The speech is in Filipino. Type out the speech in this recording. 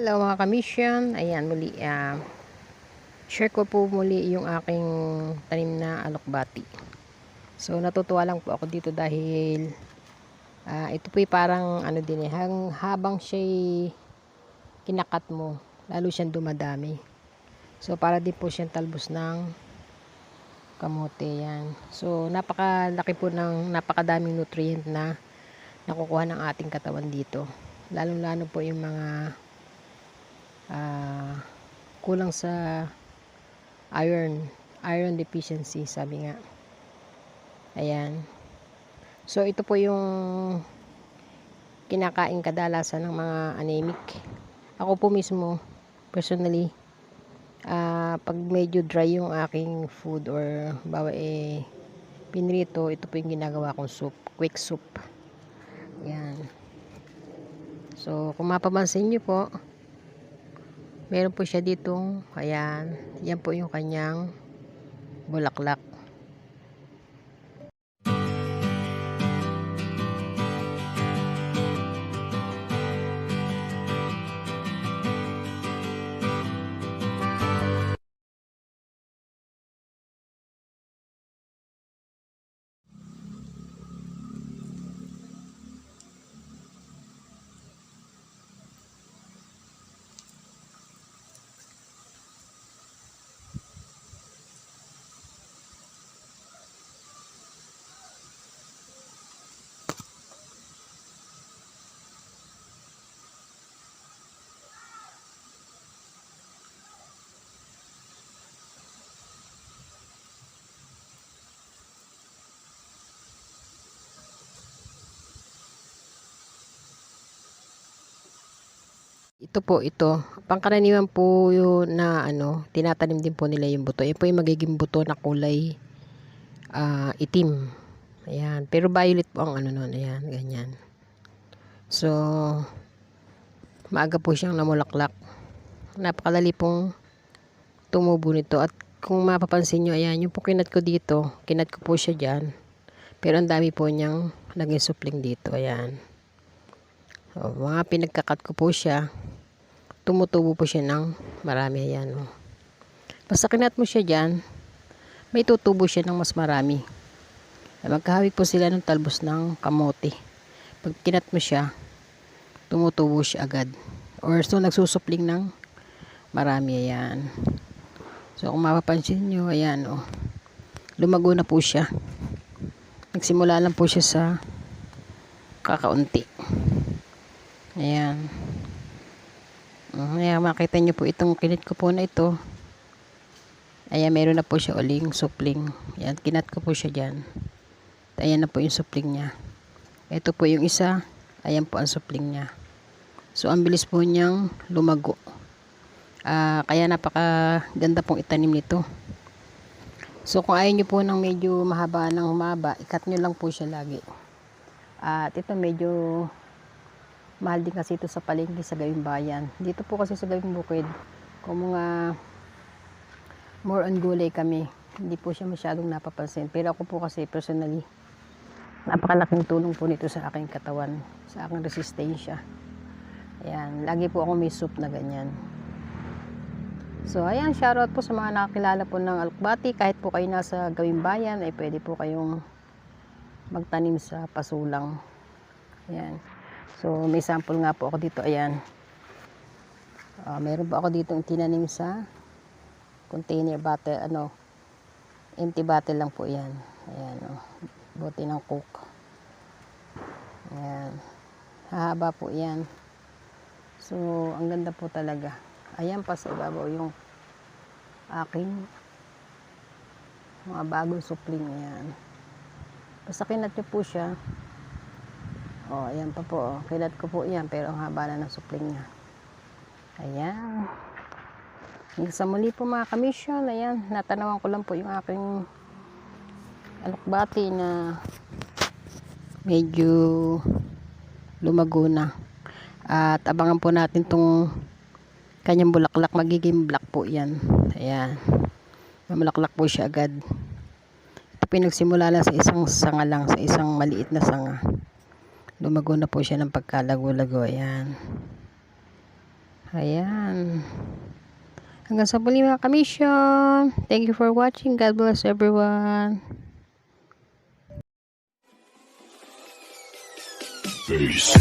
Hello mga kamisyon, ayan muli, share ko po muli yung aking tanim na alokbati. So natutuwa lang po ako dito dahil ito po parang ano din habang siya'y kinakat mo, lalo siyang dumadami. So para din po siyang talbos ng kamote yan. So napakalaki po ng napakadaming nutrient na nakukuha ng ating katawan dito. Lalong-lalo po yung mga kulang sa iron deficiency, sabi nga. Ayan. So ito po yung kinakain kadalasan ng mga anemic. Ako po mismo personally, pag medyo dry yung aking food or bawa pinrito, ito po yung ginagawa kong soup, quick soup. Ayan. So kung mapapansin nyo po, meron po siya ditong, ayan, yan po yung kanyang bulaklak. Ito, pangkaraniwan po yun na tinatanim din po nila yung buto. Yan po yung magiging buto na kulay itim. Ayan, pero violet po ang nun, ayan, ganyan. So, maaga po siyang namulaklak. Napakadali pong tumubo nito. At kung mapapansin nyo, ayan, yung po kinat ko dito, kinat ko po siya dyan. Pero ang dami po niyang naging supling dito, ayan. So, mga pinagkakat ko po siya, tumutubo po siya ng marami, ayan. Basta kinat mo siya dyan, may tutubo siya ng mas marami. Magkahawig po sila ng talbos ng kamote. Pag kinat mo siya, tumutubo siya agad. Or so, nagsusupling ng marami, ayan. So, kung mapapansin nyo, ayan, lumago na po siya. Nagsimula lang po siya sa kakaunti. Ayan. Ayan, makita nyo po itong kinat ko po na ito. Ayan, meron na po siya uling supling. Ayan, kinat ko po siya dyan. Ayan na po yung supling niya. Ito po yung isa. Ayan po ang supling niya. So, ang bilis po niyang lumago. Kaya napakaganda pong itanim nito. So, kung ayaw nyo po ng medyo mahaba ng humaba, ikat nyo lang po siya lagi. At ito medyo mahal din kasi ito sa palengke sa Gawing Bayan. Dito po kasi sa Gawing Bukid, kung mga more on gulay kami, hindi po siya masyadong napapansin. Pero ako po kasi personally, napakalaking tulong po nito sa aking katawan, sa aking resistensya. Ayan, lagi po ako may soup na ganyan. So ayan, shoutout po sa mga nakakilala po ng alokbati. Kahit po kayo nasa Gawing Bayan, ay pwede po kayong magtanim sa pasulang. Ayan. So may sample nga po ako dito, ayan. Meron po ako dito yung tinanim sa container bottle, empty bottle lang po yan. Ayan, bote ng Coke. Ayan. Hahaba po yan. So, ang ganda po talaga. Ayan pa sa ibabaw yung aking mga bagong supling. Ayan. Basta kinat nyo po siya. Ayan pa po. Kinat ko po yan, pero ang haba na ng supling niya. Ayan. Hanggang sa muli po mga kamisyon. Ayan, natanawan ko lang po yung aking alokbati na medyo lumago na. At abangan po natin tong kanyang bulaklak. Magiging black po yan. Ayan. Mamulaklak po siya agad. Ito pinagsimula lang sa isang sanga lang, sa isang maliit na sanga. Lumago na po siya ng pagkalago-lago. Ayan. Ayan. Hanggang sa muli mga kamisyon. Thank you for watching. God bless everyone. Peace.